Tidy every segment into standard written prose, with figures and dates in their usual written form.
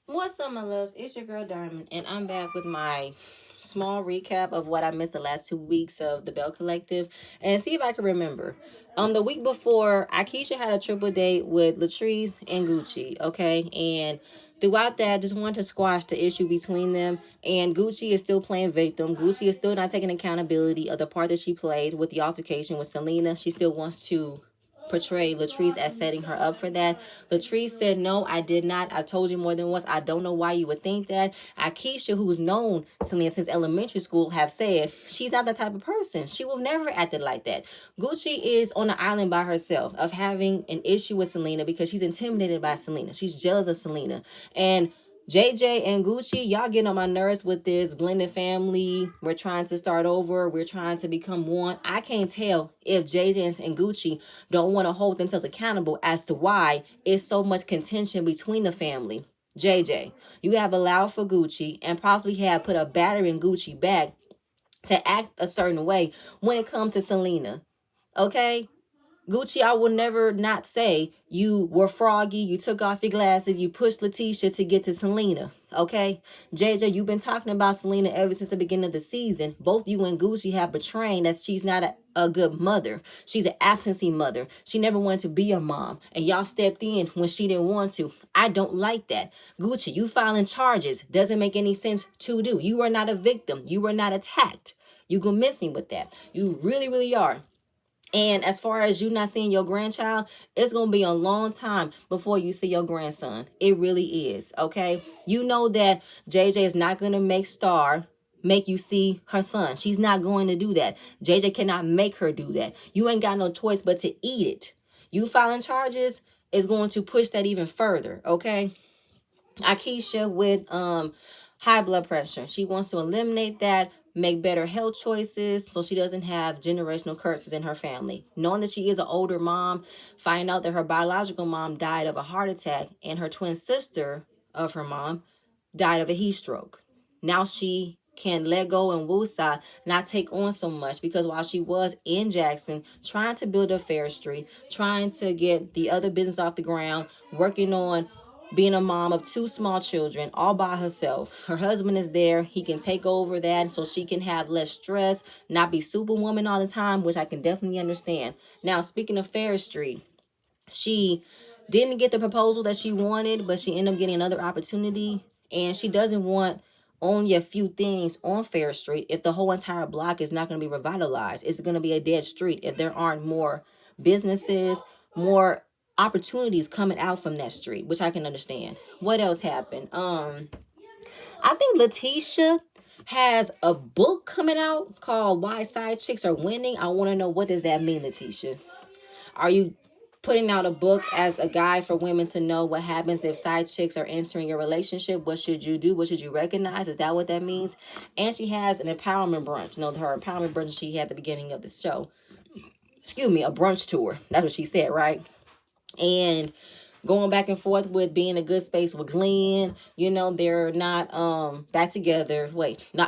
What's up, my loves? It's your girl Diamond, and I'm back with my small recap of what I missed the last 2 weeks of the Belle Collective, and see if I can remember. The week before, Akeisha had a triple date with Latrice and Gucci. Okay, and throughout that, just wanted to squash the issue between them. And Gucci is still playing victim. Gucci is still not taking accountability of the part that she played with the altercation with Selena. She still wants to portray Latrice as setting her up for that. Latrice said, no, I did not. I've told you more than once. I don't know why you would think that. Akeisha, who's known Selena since elementary school, have said she's not the type of person. She will never acted like that. Gucci is on the island by herself of having an issue with Selena because she's intimidated by Selena. She's jealous of Selena. And JJ and Gucci, y'all getting on my nerves with this blended family. We're trying to start over. We're trying to become one. I can't tell if JJ and Gucci don't want to hold themselves accountable as to why it's so much contention between the family. JJ, you have allowed for Gucci and possibly have put a batter in Gucci back to act a certain way when it comes to Selena. Okay? Gucci, I will never not say you were froggy, you took off your glasses, you pushed Letitia to get to Selena. Okay? JJ, you've been talking about Selena ever since the beginning of the season. Both you and Gucci have betrayed that she's not a good mother. She's an absentee mother. She never wanted to be a mom. And y'all stepped in when she didn't want to. I don't like that. Gucci, you filing charges doesn't make any sense to do. You are not a victim. You were not attacked. You gonna miss me with that. You really, really are. And as far as you not seeing your grandchild, it's going to be a long time before you see your grandson. It really is. Okay. You know that JJ is not going to make you see her son. She's not going to do that. JJ cannot make her do that. You ain't got no choice but to eat it. You filing charges is going to push that even further. Okay. Akeisha with high blood pressure. She wants to eliminate that, make better health choices so she doesn't have generational curses in her family. Knowing that she is an older mom, find out that her biological mom died of a heart attack and her twin sister of her mom died of a heat stroke. Now she can let go and woosah, not take on so much, because while she was in Jackson trying to build a fair street, trying to get the other business off the ground, working on being a mom of two small children all by herself. Her husband is there. He can take over that so she can have less stress, not be superwoman all the time, which I can definitely understand. Now, speaking of Fair Street, she didn't get the proposal that she wanted, but she ended up getting another opportunity. And she doesn't want only a few things on Fair Street if the whole entire block is not going to be revitalized. It's going to be a dead street if there aren't more businesses, more opportunities coming out from that street, which I can understand. What else happened? I think Letitia has a book coming out called Why Side Chicks Are Winning. I want to know, what does that mean, Letitia? Are you putting out a book as a guide for women to know what happens if side chicks are entering your relationship? What should you do? What should you recognize? Is that what that means? And she has an empowerment brunch. You know, her empowerment brunch she had at the beginning of the show. Excuse me, a brunch tour. That's what she said, right? And going back and forth with being a good space with Glenn. You know, they're not back together.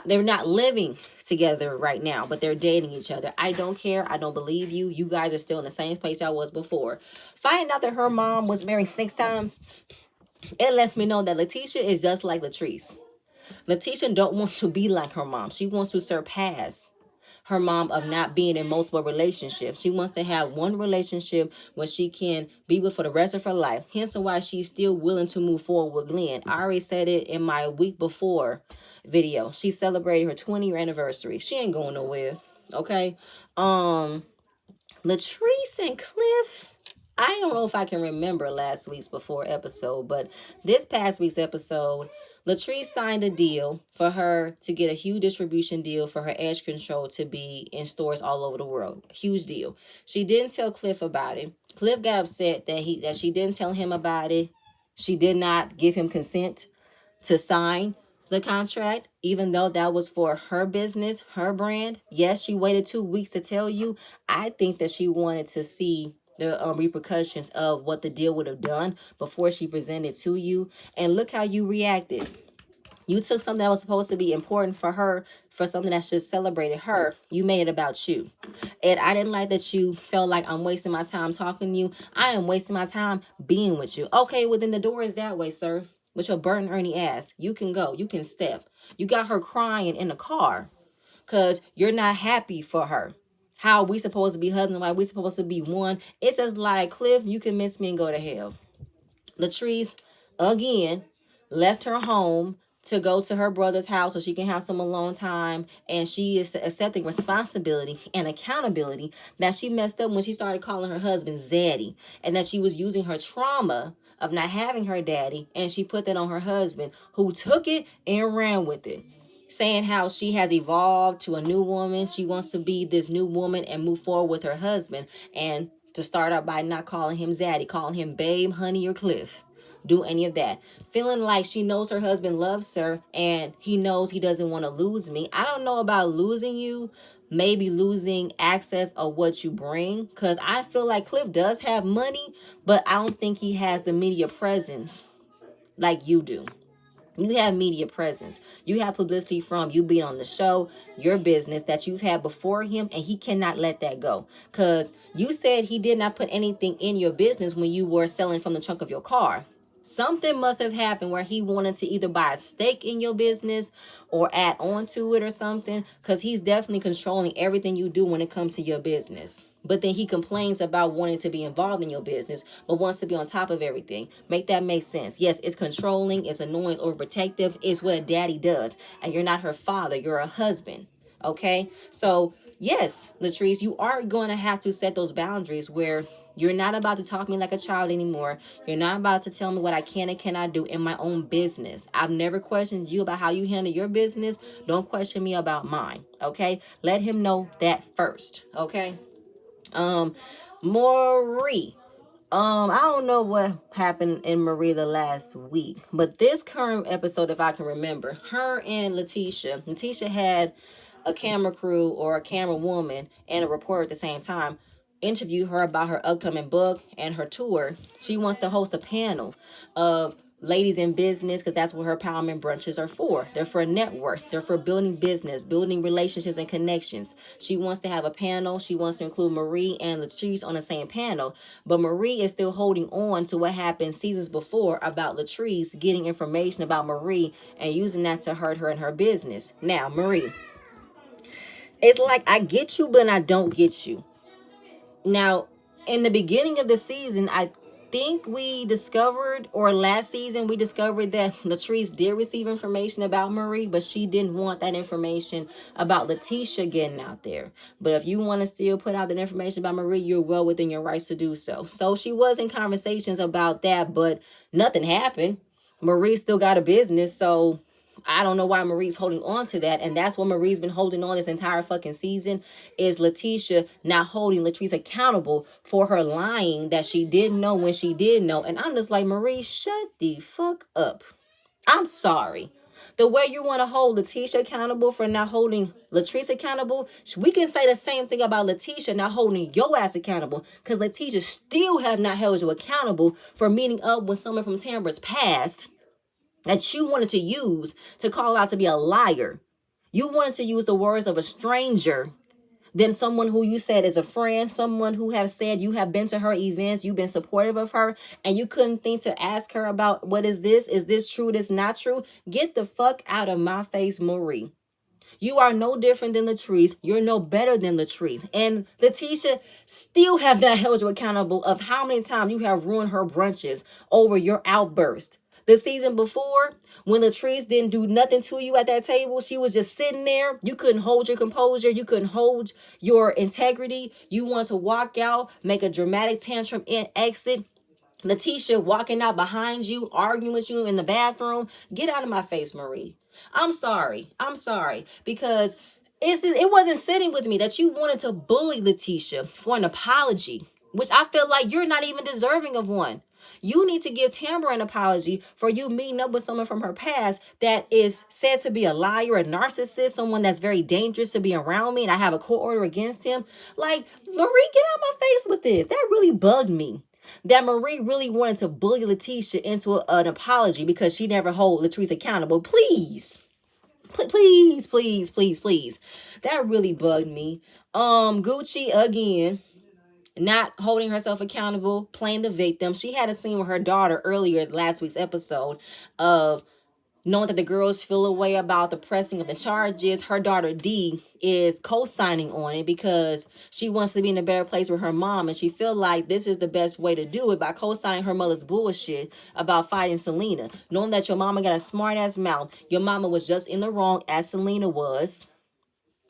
They're not living together right now, but they're dating each other. I don't care. I don't believe you. You guys are still in the same place I was before. Finding out that her mom was married 6 times, it lets me know that Letitia is just like Latrice. Letitia don't want to be like her mom. She wants to surpass her mom of not being in multiple relationships. She wants to have one relationship where she can be with for the rest of her life. Hence why she's still willing to move forward with Glenn. I already said it in my week before video. She celebrated her 20-year anniversary. She ain't going nowhere. Okay. Latrice and Cliff, I don't know if I can remember last week's before episode, but this past week's episode, Latrice signed a deal for her to get a huge distribution deal for her edge control to be in stores all over the world. Huge deal. She didn't tell Cliff about it. Cliff got upset that she didn't tell him about it. She did not give him consent to sign the contract, even though that was for her business, her brand. Yes, she waited 2 weeks to tell you. I think that she wanted to see the repercussions of what the deal would have done before she presented to you. And look how you reacted. You took something that was supposed to be important for her, for something that should celebrated her. You made it about you. And I didn't like that you felt like I'm wasting my time talking to you. I am wasting my time being with you. Okay, well then the door is that way, sir. with your burnt Ernie ass. You can go. You can step. You got her crying in the car because you're not happy for her. How we supposed to be husband and wife? We supposed to be one. It's just like, Cliff, you can miss me and go to hell. Latrice, again, left her home to go to her brother's house so she can have some alone time, and she is accepting responsibility and accountability that she messed up when she started calling her husband Zaddy, and that she was using her trauma of not having her daddy, and she put that on her husband, who took it and ran with it, saying how she has evolved to a new woman. She wants to be this new woman and move forward with her husband, and to start out by not calling him Zaddy, calling him babe, honey, or Cliff. Do any of that. Feeling like she knows her husband loves her and he knows he doesn't want to lose me. I don't know about losing you, maybe losing access of what you bring, because I feel like Cliff does have money, but I don't think he has the media presence like you do. You have media presence. You have publicity from you being on the show, your business that you've had before him, and he cannot let that go. Because you said he did not put anything in your business when you were selling from the trunk of your car. Something must have happened where he wanted to either buy a stake in your business or add on to it or something, because he's definitely controlling everything you do when it comes to your business. But then he complains about wanting to be involved in your business, but wants to be on top of everything. Make that make sense? Yes, it's controlling, it's annoying, overprotective. It's what a daddy does. And you're not her father, you're a husband. Okay? So, yes, Latrice, you are going to have to set those boundaries where you're not about to talk to me like a child anymore. You're not about to tell me what I can and cannot do in my own business. I've never questioned you about how you handle your business. Don't question me about mine. Okay? Let him know that first. Okay? Marie. I don't know what happened in Marie the last week, but this current episode, if I can remember, her and Letitia had a camera crew or a camera woman and a reporter at the same time interview her about her upcoming book and her tour. She wants to host a panel of ladies in business, because that's what her empowerment brunches are for. They're for a network. They're for building business, building relationships and connections. She wants to have a panel. She wants to include Marie and Latrice on the same panel, but Marie is still holding on to what happened seasons before about Latrice getting information about Marie and using that to hurt her in her business. Now, Marie, it's like I get you, but I don't get you. Now, in the beginning of the season, I think we discovered, or last season, we discovered that Latrice did receive information about Marie, but she didn't want that information about Letitia getting out there. But if you want to still put out that information about Marie, you're well within your rights to do so. So she was in conversations about that, but nothing happened. Marie still got a business, so I don't know why Marie's holding on to that. And that's what Marie's been holding on this entire fucking season, is Letitia not holding Latrice accountable for her lying that she didn't know when she did know. And I'm just like, Marie, shut the fuck up. I'm sorry. The way you want to hold Letitia accountable for not holding Latrice accountable, we can say the same thing about Letitia not holding your ass accountable, because Letitia still have not held you accountable for meeting up with someone from Tambra's past that you wanted to use to call out to be a liar. You wanted to use the words of a stranger than someone who you said is a friend, someone who have said you have been to her events, you've been supportive of her, and you couldn't think to ask her about, what is this? Is this true? This not true? Get the fuck out of my face, Marie. You are no different than Latrice. You're no better than Latrice. And Letitia still have not held you accountable of how many times you have ruined her brunches over your outburst. The season before, when Latrice didn't do nothing to you at that table, she was just sitting there. You couldn't hold your composure. You couldn't hold your integrity. You wanted to walk out, make a dramatic tantrum, and exit. Letitia walking out behind you, arguing with you in the bathroom. Get out of my face, Marie. I'm sorry. Because it wasn't sitting with me that you wanted to bully Letitia for an apology, which I feel like you're not even deserving of one. You need to give Tambra an apology for you meeting up with someone from her past that is said to be a liar, a narcissist, someone that's very dangerous to be around me, and I have a court order against him. Like, Marie, get out my face with this. That really bugged me. That Marie really wanted to bully Letitia into an apology because she never hold Latrice accountable. Please. Please. That really bugged me. Gucci again. not holding herself accountable, playing the victim. She had a scene with her daughter earlier last week's episode of knowing that the girls feel a way about the pressing of the charges. Her daughter D is co-signing on it because she wants to be in a better place with her mom, and she feel like this is the best way to do it by co-signing her mother's bullshit about fighting Selena, knowing that your mama got a smart ass mouth. Your mama was just in the wrong as Selena was.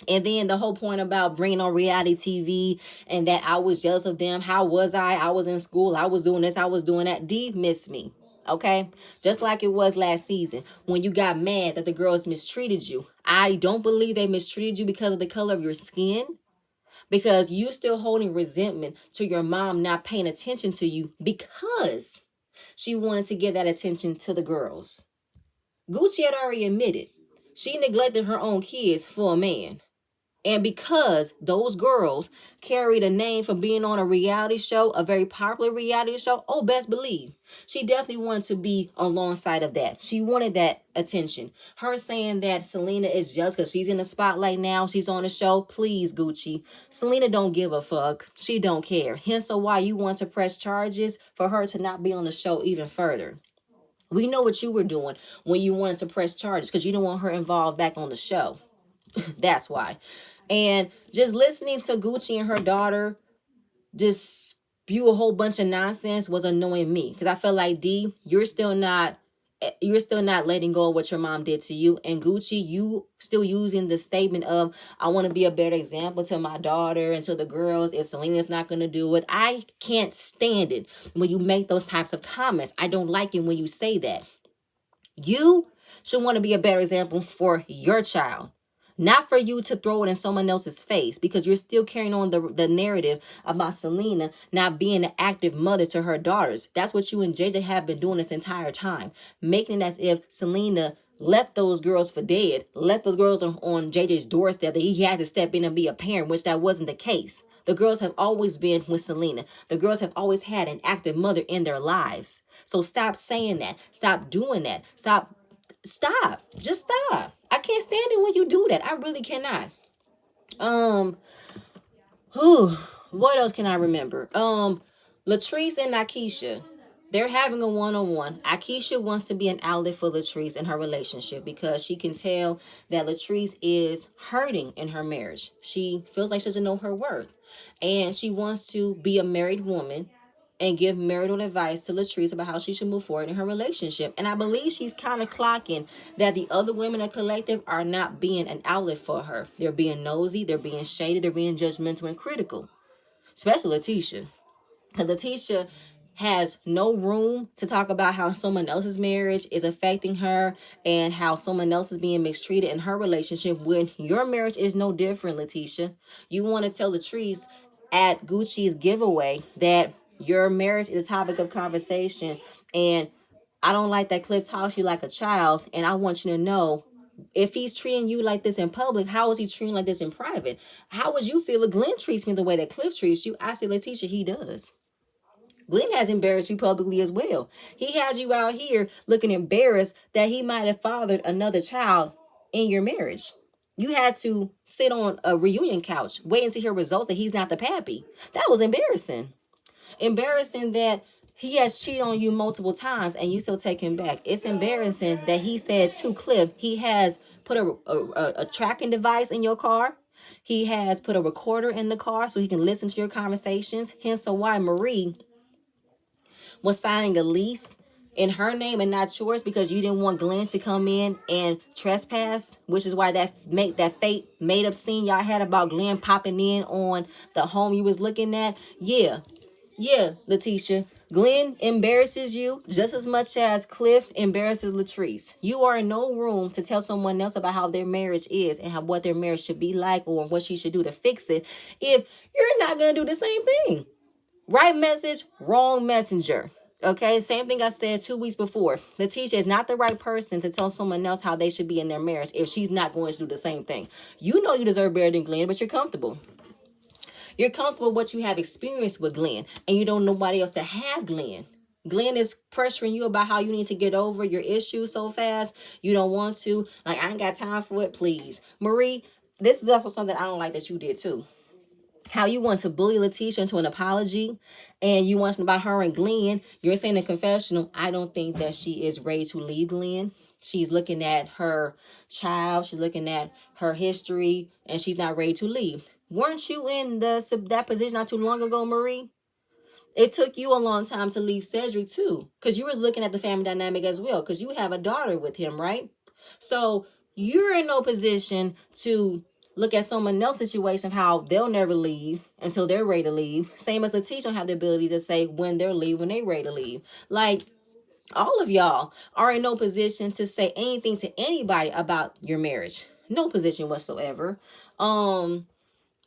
And then the whole point about bringing on reality TV and that I was jealous of them. How was I? I was in school. I was doing this. I was doing that. D missed me. Okay. Just like it was last season when you got mad that the girls mistreated you. I don't believe they mistreated you because of the color of your skin, because you still holding resentment to your mom not paying attention to you because she wanted to give that attention to the girls. Gucci had already admitted she neglected her own kids for a man. And because those girls carried a name for being on a reality show, a very popular reality show, oh, best believe she definitely wanted to be alongside of that. She wanted that attention. Her saying that Selena is just because she's in the spotlight now, she's on the show. Please, Gucci. Selena don't give a fuck. She don't care. Hence why you want to press charges for her to not be on the show even further. We know what you were doing when you wanted to press charges because you don't want her involved back on the show. That's why. And just listening to Gucci and her daughter just spew a whole bunch of nonsense was annoying me because I felt like D, you're still not letting go of what your mom did to you. And Gucci, you still using the statement of I want to be a better example to my daughter and to the girls if Selena's not going to do it. I can't stand it when you make those types of comments. I don't like it when you say that. You should want to be a better example for your child, not for you to throw it in someone else's face, because you're still carrying on the narrative about Selena not being an active mother to her daughters. That's what you and JJ have been doing this entire time, making it as if Selena left those girls for dead, left those girls on JJ's doorstep, that he had to step in and be a parent, which that wasn't the case. The girls have always been with Selena. The girls have always had an active mother in their lives. So stop saying that. Stop doing that. Stop. Just stop. I can't stand it when you do that. I really cannot. Whew, what else can I remember? Latrice and Nakisha. They're having a one-on-one. Akeisha wants to be an outlet for Latrice in her relationship because she can tell that Latrice is hurting in her marriage. She feels like she doesn't know her worth. And she wants to be a married woman and give marital advice to Latrice about how she should move forward in her relationship. And I believe she's kind of clocking that the other women in the collective are not being an outlet for her. They're being nosy, they're being shady, they're being judgmental and critical. Especially Letitia. Because Letitia has no room to talk about how someone else's marriage is affecting her and how someone else is being mistreated in her relationship when your marriage is no different, Letitia. You want to tell Latrice at Gucci's giveaway that your marriage is a topic of conversation, and I don't like that Cliff talks to you like a child, and I want you to know if he's treating you like this in public, how is he treating like this in private? How would you feel if Glenn treats me the way that Cliff treats you? I say, Letitia, he does. Glenn has embarrassed you publicly as well. He had you out here looking embarrassed that he might have fathered another child in your marriage. You had to sit on a reunion couch waiting to hear results that he's not the pappy. That was embarrassing. Embarrassing that he has cheated on you multiple times and you still take him back. It's embarrassing that he said to Cliff he has put a tracking device in your car. He has put a recorder in the car so he can listen to your conversations. Hence why Marie was signing a lease in her name and not yours because you didn't want Glenn to come in and trespass, which is why that fake made up scene y'all had about Glenn popping in on the home you was looking at. Yeah, Letitia. Glenn embarrasses you just as much as Cliff embarrasses Latrice. You are in no room to tell someone else about how their marriage is and how what their marriage should be like or what she should do to fix it if you're not going to do the same thing. Right message, wrong messenger. Okay, same thing I said 2 weeks before. Letitia is not the right person to tell someone else how they should be in their marriage if she's not going to do the same thing. You know you deserve better than Glenn, but you're comfortable. You're comfortable with what you have experienced with Glenn, and you don't know nobody else to have Glenn. Glenn is pressuring you about how you need to get over your issues so fast. You don't want to. Like, I ain't got time for it, please. Marie, this is also something I don't like that you did too. how you want to bully Letitia into an apology, and you want to know about her and Glenn. You're saying in confessional, I don't think that she is ready to leave Glenn. She's looking at her child, she's looking at her history, and she's not ready to leave. Weren't you in that position not too long ago, Marie? It took you a long time to leave Cedric too, because you was looking at the family dynamic as well, because you have a daughter with him, right? So you're in no position to look at someone else's situation, how they'll never leave until they're ready to leave. Same as Letitia don't have the ability to say when they're leave, when they're ready to leave. Like, all of y'all are in no position to say anything to anybody about your marriage. No position whatsoever.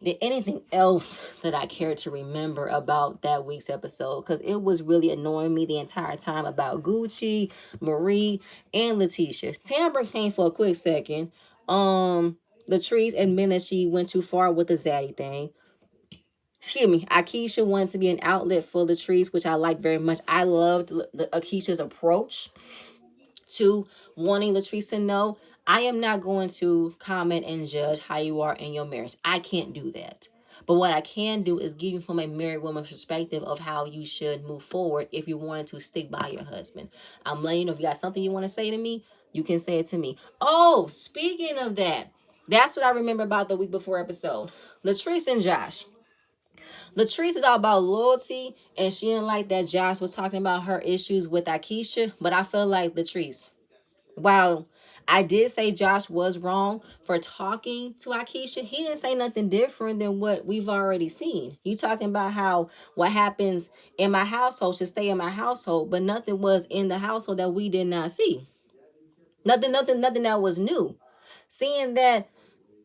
Did anything else that I care to remember about that week's episode? Because it was really annoying me the entire time about Gucci, Marie, and Letitia. Tamara came for a quick second. Latrice admitted that she went too far with the zaddy thing. Excuse me. Akeisha wanted to be an outlet for Latrice, which I like very much. I loved Akeisha's approach to wanting Latrice to know, I am not going to comment and judge how you are in your marriage. I can't do that. But what I can do is give you from a married woman's perspective of how you should move forward if you wanted to stick by your husband. I'm letting you know, if you got something you want to say to me, you can say it to me. Oh, speaking of that, that's what I remember about the week before episode. Latrice and Josh. Latrice is all about loyalty, and she didn't like that Josh was talking about her issues with Akeisha, but I feel like Latrice, while I did say Josh was wrong for talking to Akeisha, he didn't say nothing different than what we've already seen. You talking about how what happens in my household should stay in my household, but nothing was in the household that we did not see. Nothing that was new. Seeing that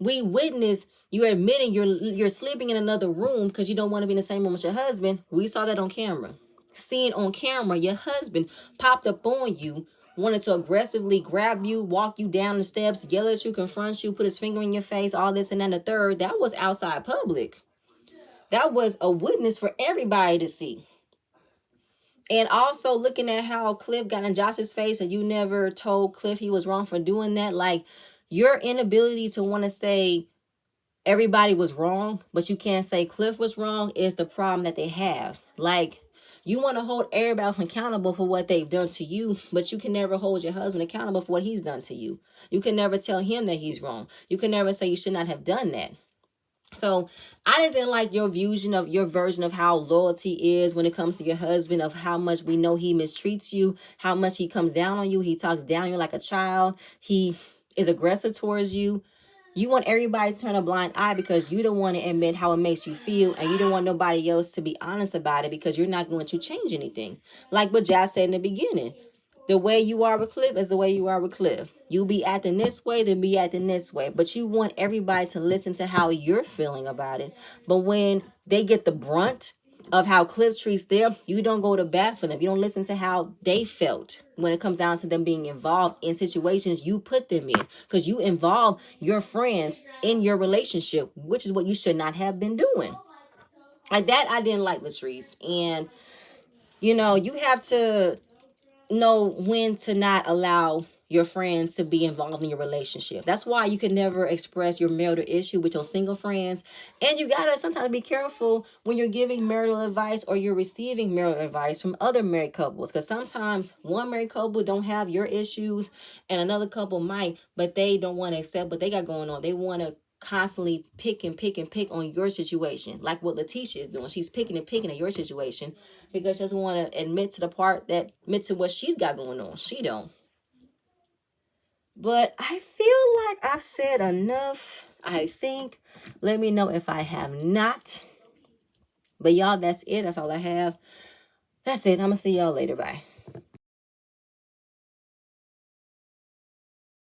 we witnessed you admitting you're sleeping in another room because you don't want to be in the same room with your husband. We saw that on camera. Seeing on camera your husband popped up on you, wanted to aggressively grab you, walk you down the steps, yell at you, confront you, put his finger in your face, all this and then the third. That was outside public. That was a witness for everybody to see. And also looking at how Cliff got in Josh's face and you never told Cliff he was wrong for doing that. Like, your inability to want to say everybody was wrong, but you can't say Cliff was wrong is the problem that they have. Like, you want to hold everybody accountable for what they've done to you, but you can never hold your husband accountable for what he's done to you. You can never tell him that he's wrong. You can never say you should not have done that. So I just didn't like your version of how loyalty is when it comes to your husband, of how much we know he mistreats you, how much he comes down on you. He talks down on you like a child. He is aggressive towards you. You want everybody to turn a blind eye because you don't want to admit how it makes you feel, and you don't want nobody else to be honest about it because you're not going to change anything. Like what Jazz said in the beginning. The way you are with Cliff is the way you are with Cliff. You be acting this way, then be acting this way. But you want everybody to listen to how you're feeling about it. But when they get the brunt of how Cliff treats them, you don't go to bat for them. You don't listen to how they felt when it comes down to them being involved in situations you put them in. Because you involve your friends in your relationship, which is what you should not have been doing. Like that, I didn't like Latrice. And, you have to know when to not allow your friends to be involved in your relationship. That's why you can never express your marital issue with your single friends. And you gotta sometimes be careful when you're giving marital advice or you're receiving marital advice from other married couples. Because sometimes one married couple don't have your issues and another couple might, but they don't want to accept what they got going on. They want to constantly pick on your situation, like what Letitia is doing. She's picking at your situation because she doesn't want to admit to what she's got going on. She don't. But I feel like I've said enough, I think. Let me know if I have not. But y'all, that's it. That's all I have. That's it. I'm gonna see y'all later. Bye.